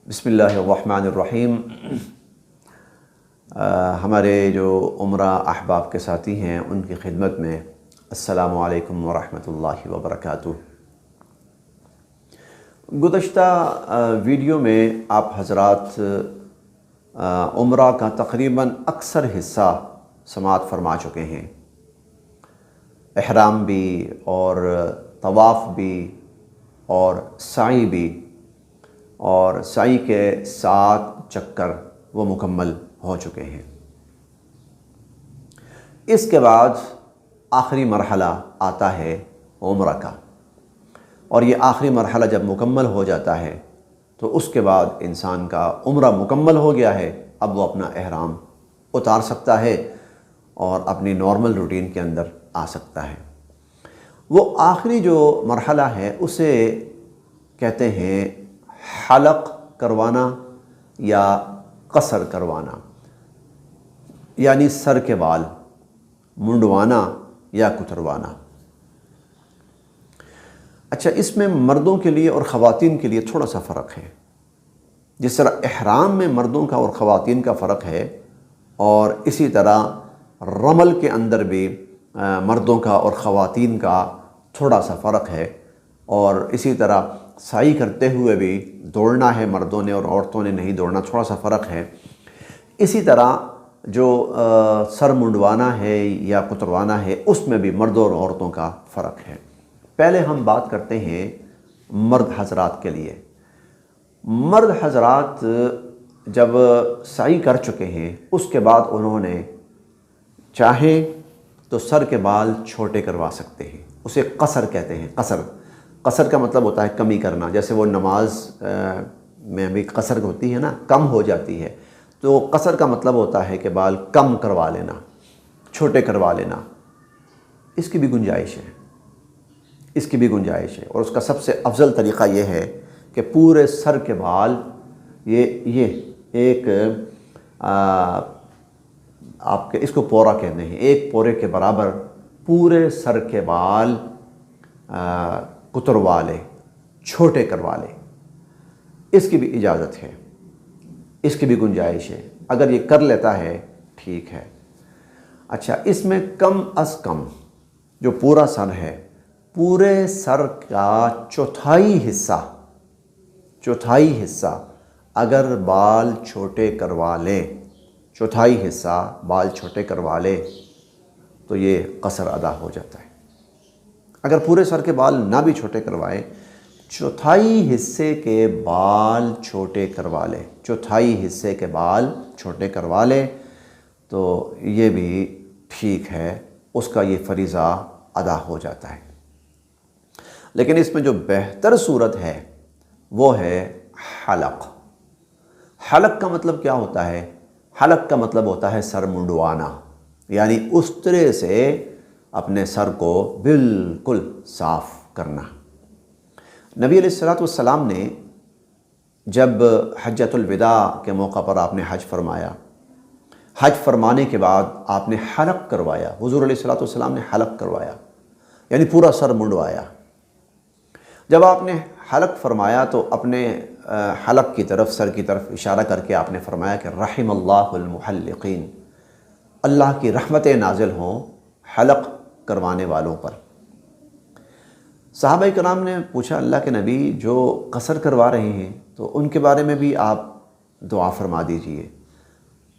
بسم اللہ الرحمن الرحیم۔ ہمارے جو عمرہ احباب کے ساتھی ہیں ان کی خدمت میں السلام علیکم ورحمۃ اللہ وبرکاتہ۔ گزشتہ ویڈیو میں آپ حضرات عمرہ کا تقریباً اکثر حصہ سماعت فرما چکے ہیں، احرام بھی اور طواف بھی اور سعی بھی، اور سعی کے 7 چکر وہ مکمل ہو چکے ہیں۔ اس کے بعد آخری مرحلہ آتا ہے عمرہ کا، اور یہ آخری مرحلہ جب مکمل ہو جاتا ہے تو اس کے بعد انسان کا عمرہ مکمل ہو گیا ہے، اب وہ اپنا احرام اتار سکتا ہے اور اپنی نارمل روٹین کے اندر آ سکتا ہے۔ وہ آخری جو مرحلہ ہے اسے کہتے ہیں حلق کروانا یا قصر کروانا، یعنی سر کے بال منڈوانا یا کتروانا۔ اچھا، اس میں مردوں کے لیے اور خواتین کے لیے تھوڑا سا فرق ہے۔ جس طرح احرام میں مردوں کا اور خواتین کا فرق ہے، اور اسی طرح رمل کے اندر بھی مردوں کا اور خواتین کا تھوڑا سا فرق ہے، اور اسی طرح سعی کرتے ہوئے بھی دوڑنا ہے مردوں نے اور عورتوں نے نہیں دوڑنا، تھوڑا سا فرق ہے۔ اسی طرح جو سر منڈوانا ہے یا کتروانا ہے اس میں بھی مردوں اور عورتوں کا فرق ہے۔ پہلے ہم بات کرتے ہیں مرد حضرات کے لیے۔ مرد حضرات جب سعی کر چکے ہیں اس کے بعد انہوں نے چاہیں تو سر کے بال چھوٹے کروا سکتے ہیں، اسے قصر کہتے ہیں۔ قصر کا مطلب ہوتا ہے کمی کرنا، جیسے وہ نماز میں بھی قصر ہوتی ہے نا، کم ہو جاتی ہے، تو قصر کا مطلب ہوتا ہے کہ بال کم کروا لینا، چھوٹے کروا لینا۔ اس کی بھی گنجائش ہے، اور اس کا سب سے افضل طریقہ یہ ہے کہ پورے سر کے بال یہ ایک آپ کے اس کو پورا کہتے ہیں، ایک پورے کے برابر پورے سر کے بال کتروا لے، چھوٹے کروا لے۔ اس کی بھی اجازت ہے، اس کی بھی گنجائش ہے، اگر یہ کر لیتا ہے ٹھیک ہے۔ اچھا، اس میں کم از کم جو پورا سر ہے، پورے سر کا چوتھائی حصہ اگر بال چھوٹے کروا لے، تو یہ قصر ادا ہو جاتا ہے۔ اگر پورے سر کے بال نہ بھی چھوٹے کروائے، چوتھائی حصے کے بال چھوٹے کروا لے تو یہ بھی ٹھیک ہے، اس کا یہ فریضہ ادا ہو جاتا ہے۔ لیکن اس میں جو بہتر صورت ہے وہ ہے حلق۔ حلق کا مطلب کیا ہوتا ہے؟ حلق کا مطلب ہوتا ہے سر منڈوانا، یعنی اس طرح سے اپنے سر کو بالکل صاف کرنا۔ نبی علیہ السلام نے جب حجۃ الوداع کے موقع پر آپ نے حج فرمایا، حج فرمانے کے بعد آپ نے حلق کروایا، حضور علیہ السلام نے حلق کروایا، یعنی پورا سر منڈوایا۔ جب آپ نے حلق فرمایا تو اپنے حلق کی طرف، سر کی طرف اشارہ کر کے آپ نے فرمایا کہ رحم اللہ المحلقین، اللہ کی رحمتیں نازل ہوں حلق کروانے والوں پر۔ صحابہ کرام نے پوچھا اللہ کے نبی، جو قصر کروا رہے ہیں تو ان کے بارے میں بھی آپ دعا فرما دیجئے۔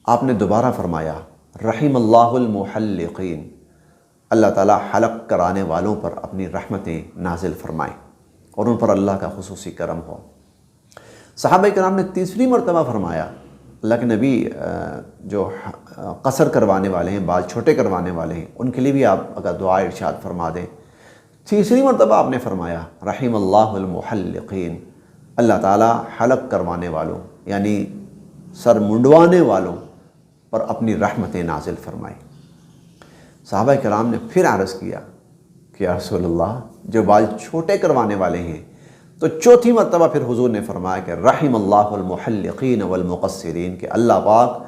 آپ نے دوبارہ فرمایا رحم اللہ المحلقین، اللہ تعالیٰ حلق کرانے والوں پر اپنی رحمتیں نازل فرمائیں اور ان پر اللہ کا خصوصی کرم ہو۔ صحابہ کرام نے تیسری مرتبہ فرمایا اللہ کے نبی، جو قصر کروانے والے ہیں، بال چھوٹے کروانے والے ہیں، ان کے لیے بھی آپ اگر دعا ارشاد فرما دیں۔ تیسری مرتبہ آپ نے فرمایا رحم اللہ المحلقین، اللہ تعالیٰ حلق کروانے والوں یعنی سر منڈوانے والوں پر اپنی رحمتیں نازل فرمائیں۔ صحابہ کرام نے پھر عرض کیا کہ یا رسول اللہ، جو بال چھوٹے کروانے والے ہیں، تو چوتھی مرتبہ پھر حضور نے فرمایا کہ رحم اللہ المحلقین والمقصرین، کہ اللہ پاک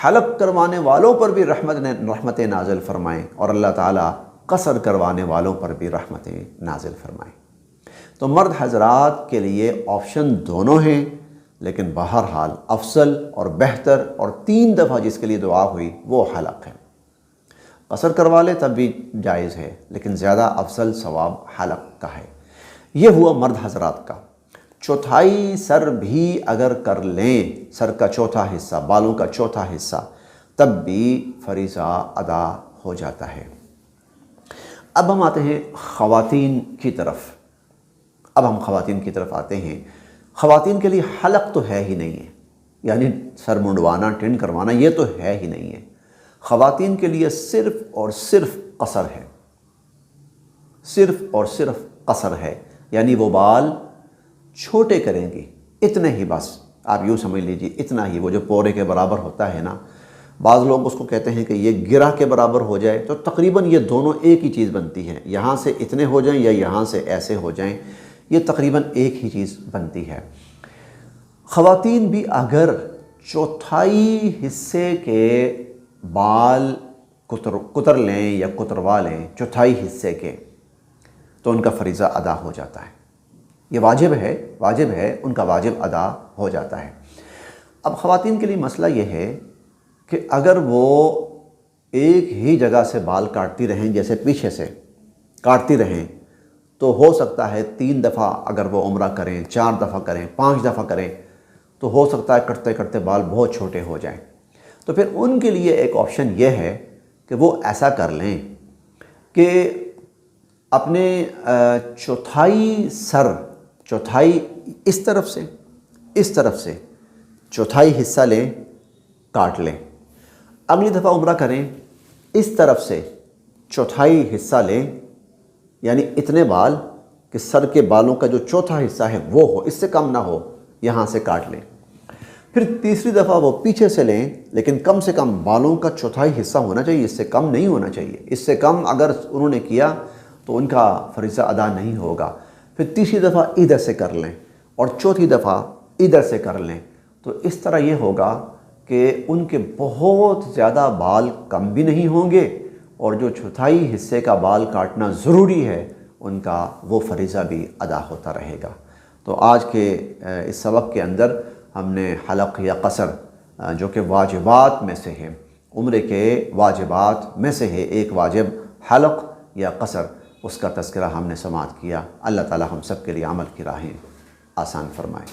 حلق کروانے والوں پر بھی رحمتیں نازل فرمائیں اور اللہ تعالیٰ قصر کروانے والوں پر بھی رحمتیں نازل فرمائیں۔ تو مرد حضرات کے لیے آپشن دونوں ہیں، لیکن بہرحال افضل اور بہتر اور 3 دفعہ جس کے لیے دعا ہوئی وہ حلق ہے۔ قصر کروا لے تب بھی جائز ہے، لیکن زیادہ افضل ثواب حلق کا ہے۔ یہ ہوا مرد حضرات کا۔ چوتھائی سر بھی اگر کر لیں، سر کا چوتھا حصہ، بالوں کا چوتھا حصہ، تب بھی فریضہ ادا ہو جاتا ہے۔ اب ہم آتے ہیں خواتین کی طرف۔ آتے ہیں۔ خواتین کے لیے حلق تو ہے ہی نہیں ہے، یعنی سر منڈوانا، ٹرن کروانا، یہ تو ہے ہی نہیں ہے۔ خواتین کے لیے صرف اور صرف قصر ہے، صرف اور صرف قصر ہے، یعنی وہ بال چھوٹے کریں گی، اتنے ہی بس، آپ یوں سمجھ لیجیے اتنا ہی، وہ جو پورے کے برابر ہوتا ہے نا، بعض لوگ اس کو کہتے ہیں کہ یہ گرہ کے برابر ہو جائے، تو تقریباً یہ دونوں ایک ہی چیز بنتی ہے، یہاں سے اتنے ہو جائیں یا یہاں سے ایسے ہو جائیں، یہ تقریباً ایک ہی چیز بنتی ہے۔ خواتین بھی اگر چوتھائی حصے کے بال کتر لیں یا کتروا لیں، چوتھائی حصے کے، تو ان کا فریضہ ادا ہو جاتا ہے۔ یہ واجب ہے، ان کا واجب ادا ہو جاتا ہے۔ اب خواتین کے لیے مسئلہ یہ ہے کہ اگر وہ ایک ہی جگہ سے بال کاٹتی رہیں، جیسے پیچھے سے کاٹتی رہیں، تو ہو سکتا ہے 3 دفعہ اگر وہ عمرہ کریں، 4 دفعہ کریں، 5 دفعہ کریں، تو ہو سکتا ہے کرتے کرتے بال بہت چھوٹے ہو جائیں۔ تو پھر ان کے لیے ایک آپشن یہ ہے کہ وہ ایسا کر لیں کہ اپنے چوتھائی اس طرف سے چوتھائی حصہ لیں، کاٹ لیں۔ اگلی دفعہ عمرہ کریں، اس طرف سے چوتھائی حصہ لیں، یعنی اتنے بال کہ سر کے بالوں کا جو چوتھا حصہ ہے وہ ہو، اس سے کم نہ ہو، یہاں سے کاٹ لیں۔ پھر تیسری دفعہ وہ پیچھے سے لیں، لیکن کم سے کم بالوں کا چوتھائی حصہ ہونا چاہیے، اس سے کم نہیں ہونا چاہیے۔ اس سے کم اگر انہوں نے کیا تو ان کا فریضہ ادا نہیں ہوگا۔ پھر تیسری دفعہ ادھر سے کر لیں اور چوتھی دفعہ ادھر سے کر لیں، تو اس طرح یہ ہوگا کہ ان کے بہت زیادہ بال کم بھی نہیں ہوں گے، اور جو چوتھائی حصے کا بال کاٹنا ضروری ہے ان کا وہ فریضہ بھی ادا ہوتا رہے گا۔ تو آج کے اس سبق کے اندر ہم نے حلق یا قصر، جو کہ واجبات میں سے ہے، عمرے کے واجبات میں سے ہے ایک واجب حلق یا قصر، اس کا تذکرہ ہم نے سماعت کیا۔ اللہ تعالی ہم سب کے لیے عمل کی راہیں آسان فرمائے۔